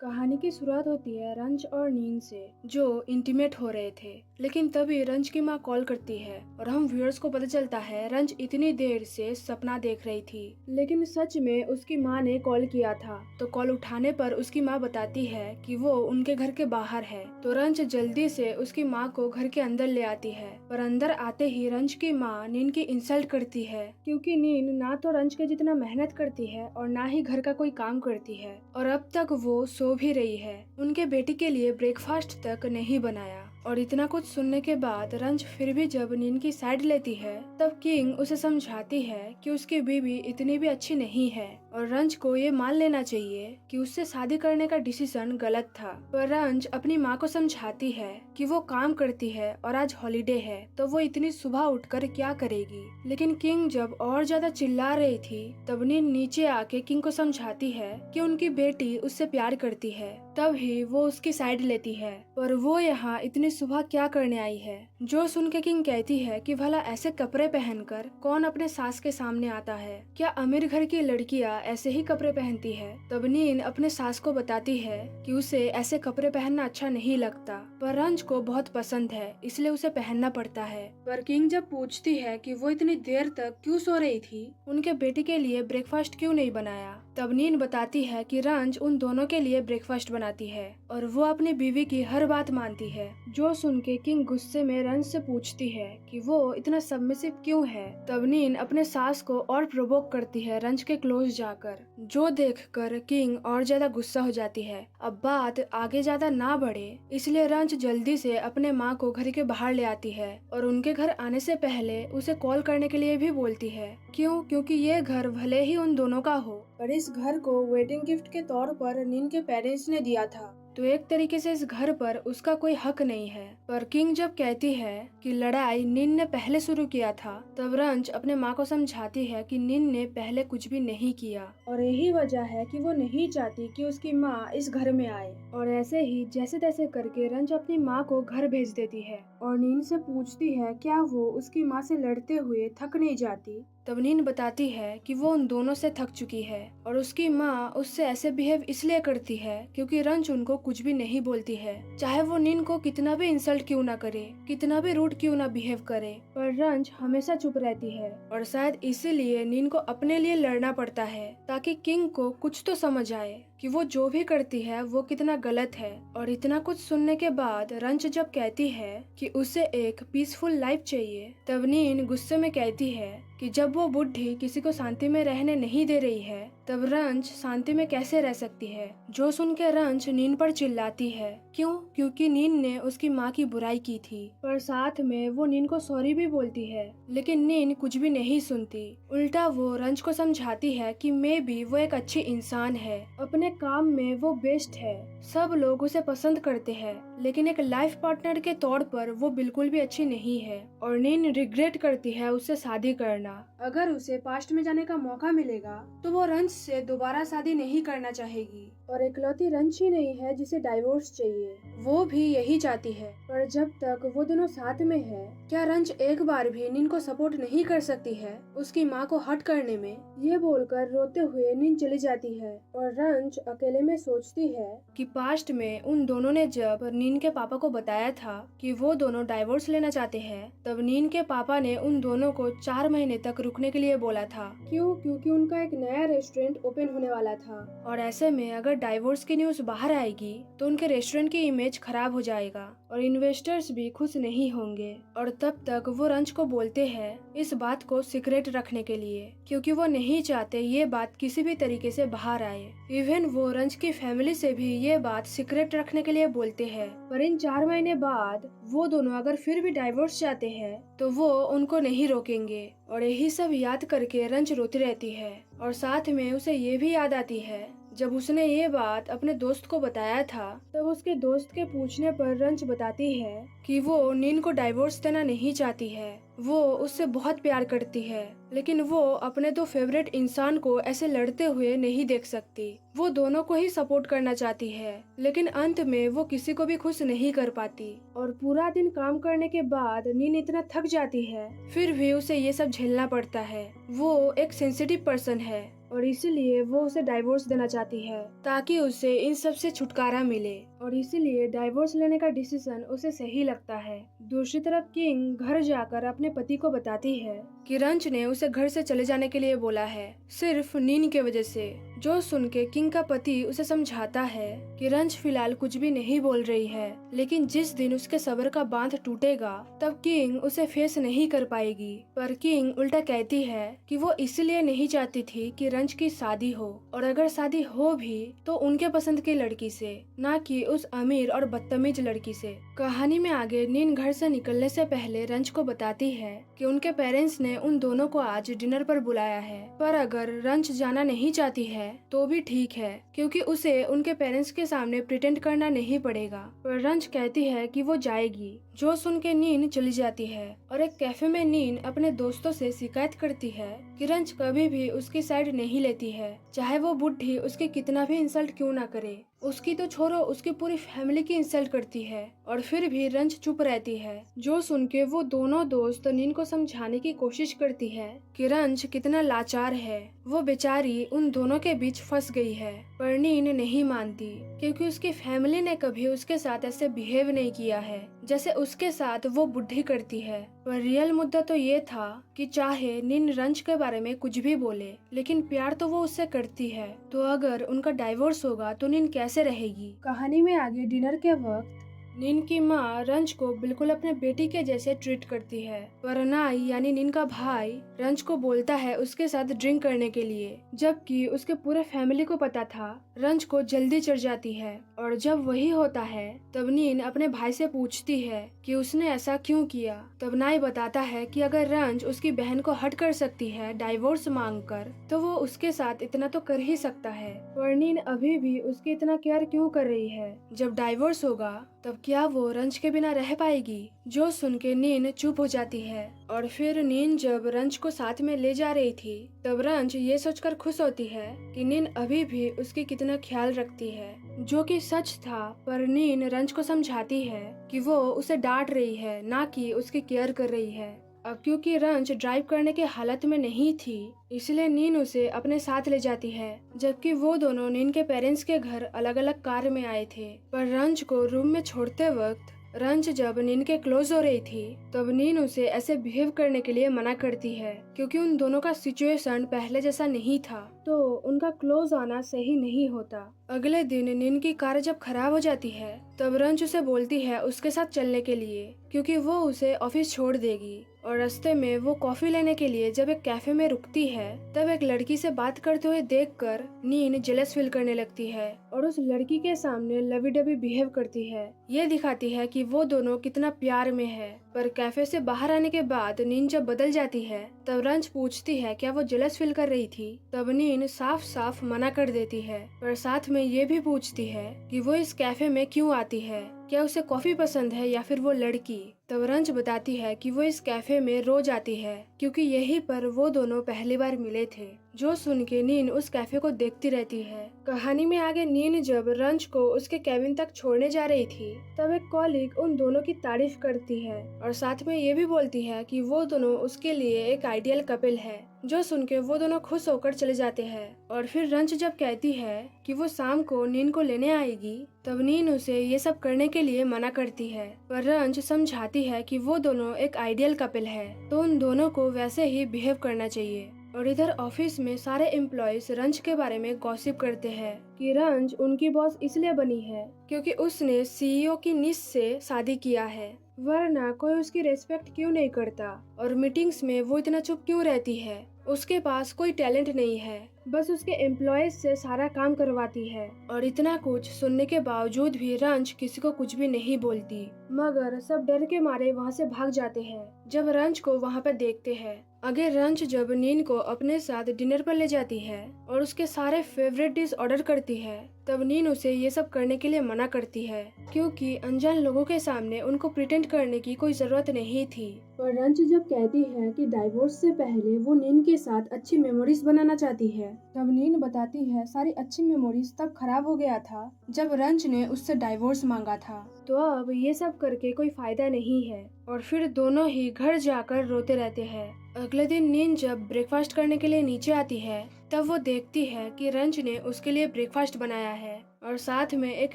कहानी की शुरुआत होती है रंज और नीन से, जो इंटीमेट हो रहे थे। लेकिन तभी रंज की माँ कॉल करती है और हम व्यूअर्स को पता चलता है रंज इतनी देर से सपना देख रही थी, लेकिन सच में उसकी माँ ने कॉल किया था। तो कॉल उठाने पर उसकी माँ बताती है कि वो उनके घर के बाहर है। तो रंज जल्दी से उसकी माँ को घर के अंदर ले आती है, पर अंदर आते ही रंज की माँ नीन की इंसल्ट करती है, क्योंकि नीन ना तो रंज के जितना मेहनत करती है और ना ही घर का कोई काम करती है, और अब तक वो सो भी रही है। उनके बेटी के लिए ब्रेकफास्ट तक नहीं बनाया। और इतना कुछ सुनने के बाद रंज फिर भी जब नीन की साइड लेती है, तब किंग उसे समझाती है कि उसकी बीवी इतनी भी अच्छी नहीं है और रंज को ये मान लेना चाहिए कि उससे शादी करने का डिसीजन गलत था। पर रंज अपनी माँ को समझाती है कि वो काम करती है और आज हॉलीडे है, तो वो इतनी सुबह उठकर क्या करेगी। लेकिन किंग जब और ज्यादा चिल्ला रही थी, तब नीन नीचे आके किंग को समझाती है कि उनकी बेटी उससे प्यार करती है। तब ही वो उसकी साइड लेती है, पर वो यहाँ इतनी सुबह क्या करने आई है। जो सुन के किंग कहती है कि भला ऐसे कपड़े पहनकर कौन अपने सास के सामने आता है, क्या अमीर घर की लड़कियाँ ऐसे ही कपड़े पहनती है। तब नीन अपने सास को बताती है कि उसे ऐसे कपड़े पहनना अच्छा नहीं लगता, पर रंज को बहुत पसंद है इसलिए उसे पहनना पड़ता है। पर किंग जब पूछती है कि वो इतनी देर तक क्यों सो रही थी, उनके बेटे के लिए ब्रेकफास्ट क्यों नहीं बनाया, तब नीन बताती है कि रंज उन दोनों के लिए ब्रेकफास्ट बनाती है और वो अपनी बीवी की हर बात मानती है। जो सुन के किंग गुस्से में रंज से पूछती है कि वो इतना सबमिसिव क्यों है। तब नीन अपने सास को और प्रोवोक करती है रंज के क्लोज जाकर, जो देखकर किंग और ज्यादा गुस्सा हो जाती है। अब बात आगे ज्यादा ना बढ़े, इसलिए रंज जल्दी से अपने माँ को घर के बाहर ले आती है और उनके घर आने से पहले उसे कॉल करने के लिए भी बोलती है। क्यों? क्योंकि ये घर भले ही उन दोनों का हो, पर इस घर को वेडिंग गिफ्ट के तौर पर नीन के पेरेंट्स ने दिया था, तो एक तरीके से इस घर पर उसका कोई हक नहीं है। पर किंग जब कहती है कि लड़ाई नीन ने पहले शुरू किया था, तब रंज अपने माँ को समझाती है कि नीन ने पहले कुछ भी नहीं किया और यही वजह है कि वो नहीं चाहती कि उसकी माँ इस घर में आए। और ऐसे ही जैसे तैसे करके रंज अपनी माँ को घर भेज देती है और नीन से पूछती है क्या वो उसकी माँ से लड़ते हुए थक नहीं जाती। तब नीन बताती है कि वो उन दोनों से थक चुकी है और उसकी माँ उससे ऐसे बिहेव इसलिए करती है क्योंकि रंज उनको कुछ भी नहीं बोलती है, चाहे वो नीन को कितना भी इंसल्ट क्यों ना करे, कितना भी रूड क्यों ना बिहेव करे, पर रंज हमेशा चुप रहती है। और शायद इसीलिए नीन को अपने लिए लड़ना पड़ता है, ताकि किंग को कुछ तो समझ आए कि वो जो भी करती है वो कितना गलत है। और इतना कुछ सुनने के बाद रंज जब कहती है कि उसे एक पीसफुल लाइफ चाहिए, तब नीन गुस्से में कहती है कि जब वो बुढ़ी किसी को शांति में रहने नहीं दे रही है, तब रंज शांति में कैसे रह सकती है। जो सुन के रंज नीन पर चिल्लाती है। क्यों? क्योंकि नीन ने उसकी माँ की बुराई की थी, पर साथ में वो नीन को सॉरी भी बोलती है। लेकिन नीन कुछ भी नहीं सुनती, उल्टा वो रंज को समझाती है कि मे बी वो एक अच्छी इंसान है, अपने काम में वो बेस्ट है, सब लोग उसे पसंद करते हैं, लेकिन एक लाइफ पार्टनर के तौर पर वो बिल्कुल भी अच्छी नहीं है। और नीन रिग्रेट करती है उससे शादी करना। अगर उसे पास्ट में जाने का मौका मिलेगा तो वो रंज से दोबारा शादी नहीं करना चाहेगी। और इकलौती रंज ही नहीं है जिसे डाइवोर्स चाहिए, वो भी यही चाहती है। पर जब तक वो दोनों साथ में है, क्या रंज एक बार भी नीन को सपोर्ट नहीं कर सकती है उसकी माँ को हट करने में? ये बोलकर रोते हुए नीन चली जाती है और रंज अकेले में सोचती है कि पास्ट में उन दोनों ने जब नीन के पापा को बताया था कि वो दोनों डाइवोर्स लेना चाहते हैं, तब नीन के पापा ने उन दोनों को 4 महीने तक रुकने के लिए बोला था। क्यों? क्योंकि उनका एक नया रेस्टोरेंट ओपन होने वाला था और ऐसे में अगर डाइवोर्स की न्यूज बाहर आएगी तो उनके रेस्टोरेंट की इमेज खराब हो जाएगा और इन्वेस्टर्स भी खुश नहीं होंगे। और तब तक वो रंज को बोलते हैं इस बात को सीक्रेट रखने के लिए, क्योंकि वो नहीं चाहते ये बात किसी भी तरीके से बाहर आए। इवन वो रंज की फैमिली से भी ये बात सीक्रेट रखने के लिए बोलते हैं। पर इन 4 महीने बाद वो दोनों अगर फिर भी डाइवोर्स चाहते हैं तो वो उनको नहीं रोकेंगे। और यही सब याद करके रंज रोती रहती है और साथ में उसे ये भी याद आती है जब उसने ये बात अपने दोस्त को बताया था, तब उसके दोस्त के पूछने पर रंज बताती है कि वो नीन को डाइवोर्स देना नहीं चाहती है, वो उससे बहुत प्यार करती है, लेकिन वो अपने दो फेवरेट इंसान को ऐसे लड़ते हुए नहीं देख सकती। वो दोनों को ही सपोर्ट करना चाहती है, लेकिन अंत में वो किसी को भी खुश नहीं कर पाती। और पूरा दिन काम करने के बाद नीन इतना थक जाती है, फिर भी उसे ये सब झेलना पड़ता है। वो एक सेंसिटिव पर्सन है और इसीलिए वो उसे डाइवोर्स देना चाहती है ताकि उसे इन सब से छुटकारा मिले, और इसीलिए डाइवोर्स लेने का डिसीजन उसे सही लगता है। दूसरी तरफ किंग घर जाकर अपने पति को बताती है कि रंच ने उसे घर से चले जाने के लिए बोला है, सिर्फ नीन के वजह से। जो सुन के किंग का पति उसे समझाता है कि रंच फिलहाल कुछ भी नहीं बोल रही है, लेकिन जिस दिन उसके सब्र का बांध टूटेगा तब किंग उसे फेस नहीं कर पाएगी। पर किंग उल्टा कहती है कि वो इसलिए नहीं चाहती थी कि रंच की शादी हो, और अगर शादी हो भी तो उनके पसंद की लड़की से, ना कि उस अमीर और बदतमीज लड़की से। कहानी में आगे नीन घर से निकलने से पहले रंच को बताती है कि उनके पेरेंट्स ने उन दोनों को आज डिनर पर बुलाया है, पर अगर रंच जाना नहीं चाहती है तो भी ठीक है, क्योंकि उसे उनके पेरेंट्स के सामने प्रिटेंड करना नहीं पड़ेगा। पर रंच कहती है कि वो जाएगी। जो सुन के नीन चली जाती है और एक कैफे में नीन अपने दोस्तों से शिकायत करती है कि रंच कभी भी उसकी साइड नहीं लेती है, चाहे वो बुढ़ी उसकी कितना भी इंसल्ट क्यों ना करे। उसकी तो छोड़ो, उसकी पूरी फैमिली की इंसल्ट करती है और फिर भी रंच चुप रहती है। जो सुन के वो दोनों दोस्त नीन को समझाने की कोशिश करती है कि रंच कितना लाचार है, वो बेचारी उन दोनों के बीच फंस गई है। पर नीन नहीं मानती, क्योंकि उसकी फैमिली ने कभी उसके साथ ऐसे बिहेव नहीं किया है जैसे उसके साथ वो बुढ़ी करती है। पर रियल मुद्दा तो ये था कि चाहे नीन रंच के बारे में कुछ भी बोले, लेकिन प्यार तो वो उससे करती है। तो अगर उनका डाइवोर्स होगा तो नीन कैसे रहेगी। कहानी में आगे डिनर के वक्त नीन की माँ रंच को बिल्कुल अपने बेटी के जैसे ट्रीट करती है, पर नाई यानी नीन का भाई रंच को बोलता है उसके साथ ड्रिंक करने के लिए, जबकि उसके पूरे फैमिली को पता था। रंच को जल्दी चढ़ जाती है, और जब वही होता है तब नीन अपने भाई से पूछती है कि उसने ऐसा क्यों किया। तब नाई बताता है कि अगर रंच उसकी बहन को हट कर सकती है डाइवोर्स मांगकर, तो वो उसके साथ इतना तो कर ही सकता है। पर नीन अभी भी उसकी इतना केयर क्यों कर रही है। जब डाइवोर्स होगा तब क्या वो रंच के बिना रह पाएगी। जो सुन के नीन चुप हो जाती है, और फिर नीन जब रंच को साथ में ले जा रही थी तब रंच ये सोचकर खुश होती है कि नीन अभी भी उसकी कितना ख्याल रखती है, जो कि सच था। पर नीन रंच को समझाती है कि वो उसे डांट रही है, ना कि उसकी केयर कर रही है। अब क्योंकि रंच ड्राइव करने की हालत में नहीं थी, इसलिए नीन उसे अपने साथ ले जाती है, जबकि वो दोनों नीन के पेरेंट्स के घर अलग अलग कार में आए थे। पर रंच को रूम में छोड़ते वक्त रंच जब नीन के क्लोज हो रही थी तब नीन उसे ऐसे बिहेव करने के लिए मना करती है, क्योंकि उन दोनों का सिचुएशन पहले जैसा नहीं था, तो उनका क्लोज आना सही नहीं होता। अगले दिन नीन की कार जब खराब हो जाती है तब रंच उसे बोलती है उसके साथ चलने के लिए, क्योंकि वो उसे ऑफिस छोड़ देगी। और रास्ते में वो कॉफी लेने के लिए जब एक कैफे में रुकती है तब एक लड़की से बात करते हुए देखकर नीन जेलस फील करने लगती है और उस लड़की के सामने लवी डबी बिहेव करती है। ये दिखाती है कि वो दोनों कितना प्यार में है। पर कैफे से बाहर आने के बाद नीन जब बदल जाती है तब रंच पूछती है क्या वो जेलस फील कर रही थी। तब नीन साफ साफ मना कर देती है, पर साथ में ये भी पूछती है कि वो इस कैफे में क्यों आती है, क्या उसे कॉफी पसंद है या फिर वो लड़की। तब रंच बताती है कि वो इस कैफे में रोज आती है, क्योंकि यहीं पर वो दोनों पहली बार मिले थे। जो सुन के नीन उस कैफे को देखती रहती है। कहानी में आगे नीन जब रंच को उसके कैबिन तक छोड़ने जा रही थी तब एक कॉलीग उन दोनों की तारीफ करती है और साथ में ये भी बोलती है कि वो दोनों उसके लिए एक आइडियल कपल है। जो सुन के वो दोनों खुश होकर चले जाते हैं। और फिर रंच जब कहती है कि वो शाम को नीन को लेने आएगी तब नीन उसे ये सब करने के लिए मना करती है, पर रंच समझाती है कि वो दोनों एक आइडियल कपल है, तो उन दोनों को वैसे ही बिहेव करना चाहिए। और इधर ऑफिस में सारे एम्प्लॉयज रंच के बारे में गॉसिप करते हैं कि रंच उनकी बॉस इसलिए बनी है क्योंकि उसने सीईओ की निस से शादी किया है, वरना कोई उसकी रेस्पेक्ट क्यों नहीं करता। और मीटिंग्स में वो इतना चुप क्यों रहती है, उसके पास कोई टैलेंट नहीं है, बस उसके एम्प्लॉयज से सारा काम करवाती है। और इतना कुछ सुनने के बावजूद भी रंच किसी को कुछ भी नहीं बोलती, मगर सब डर के मारे वहाँ से भाग जाते हैं जब रंच को वहाँ पे देखते हैं। आगे रंच जब नीन को अपने साथ डिनर पर ले जाती है और उसके सारे फेवरेट डिश ऑर्डर करती है तब नीन उसे ये सब करने के लिए मना करती है, क्योंकि अनजान लोगों के सामने उनको प्रिटेंड करने की कोई जरूरत नहीं थी। पर रंच जब कहती है कि डाइवोर्स से पहले वो नीन के साथ अच्छी मेमोरीज बनाना चाहती है तब नीन बताती है सारी अच्छी मेमोरीज तब खराब हो गया था जब रंच ने उससे डाइवोर्स मांगा था, तो अब ये सब करके कोई फायदा नहीं है। और फिर दोनों ही घर जाकर रोते रहते हैं। अगले दिन नीन जब ब्रेकफास्ट करने के लिए नीचे आती है तब वो देखती है कि रंज ने उसके लिए ब्रेकफास्ट बनाया है और साथ में एक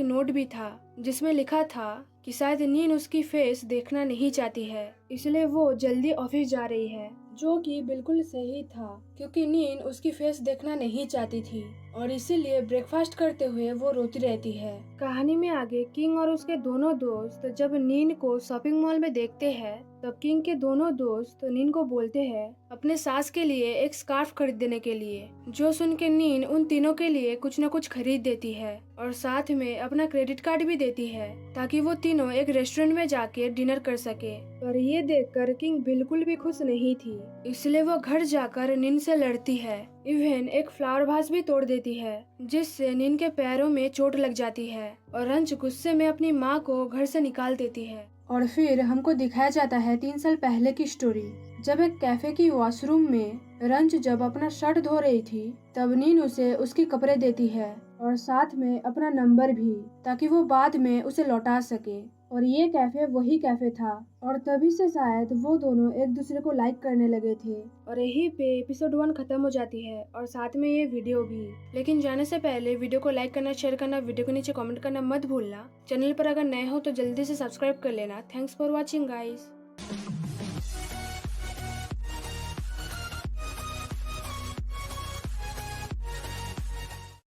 नोट भी था जिसमें लिखा था कि शायद नीन उसकी फेस देखना नहीं चाहती है, इसलिए वो जल्दी ऑफिस जा रही है, जो कि बिल्कुल सही था क्योंकि नीन उसकी फेस देखना नहीं चाहती थी और इसीलिए ब्रेकफास्ट करते हुए वो रोती रहती है। कहानी में आगे किंग और उसके दोनों दोस्त जब नीन को शॉपिंग मॉल में देखते हैं तब किंग के दोनों दोस्त नीन को बोलते हैं अपने सास के लिए एक स्कार्फ खरीदने के लिए, जो सुन के नीन उन तीनों के लिए कुछ न कुछ खरीद देती है और साथ में अपना क्रेडिट कार्ड भी देती है ताकि वो तीनों एक रेस्टोरेंट में जाके डिनर कर सके। पर ये देखकर किंग बिल्कुल भी खुश नहीं थी, इसलिए वो घर जाकर नीन से लड़ती है, इवन एक फ्लावर वास भी तोड़ देती है जिससे नीन के पैरों में चोट लग जाती है और रंज गुस्से में अपनी माँ को घर से निकाल देती है। और फिर हमको दिखाया जाता है 3 साल पहले की स्टोरी, जब एक कैफे की वॉशरूम में रंज जब अपना शर्ट धो रही थी तब नीन उसे उसके कपड़े देती है और साथ में अपना नंबर भी, ताकि वो बाद में उसे लौटा सके। और ये कैफे वही कैफे था और तभी से शायद वो दोनों एक दूसरे को लाइक करने लगे थे। और यहीं पे एपिसोड 1 खत्म हो जाती है और साथ में ये वीडियो भी। लेकिन जाने से पहले वीडियो को लाइक करना, शेयर करना, वीडियो के नीचे कमेंट करना मत भूलना। चैनल पर अगर नए हो तो जल्दी से सब्सक्राइब कर लेना। Thanks for watching guys.